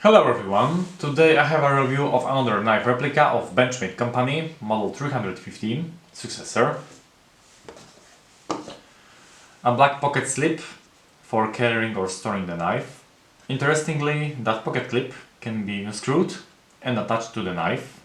Hello everyone, today I have a review of another knife replica of Benchmade company, model 315, Successor. A black pocket slip for carrying or storing the knife. Interestingly, that pocket clip can be unscrewed and attached to the knife.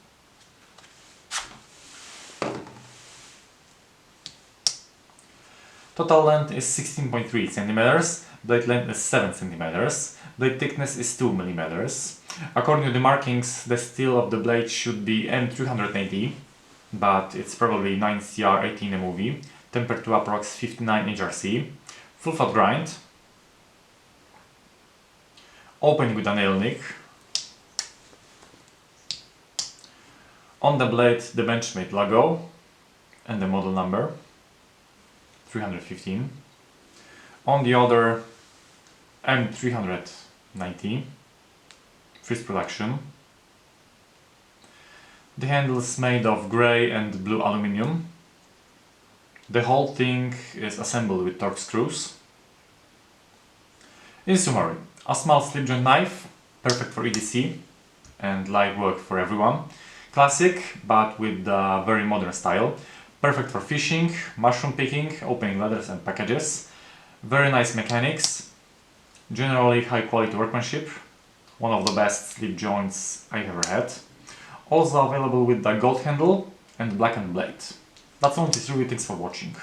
Total length is 16.3 cm, blade length is 7 cm, blade thickness is 2 mm. According to the markings, the steel of the blade should be M380, but it's probably 9CR18 MOV, tempered to approx 59 HRC, full flat grind, opening with a nail nick. On the blade the Benchmade logo and the model number 315. On the other M390, freeze production. The handle is made of grey and blue aluminium. The whole thing is assembled with Torx screws. In summary, a small slip joint knife, perfect for EDC and light work for everyone. Classic, but with a very modern style. Perfect for fishing, mushroom picking, opening leathers and packages. Very nice mechanics. Generally high quality workmanship. One of the best slip joints I've ever had. Also available with the gold handle and blackened blade. That's all this review, thanks for watching.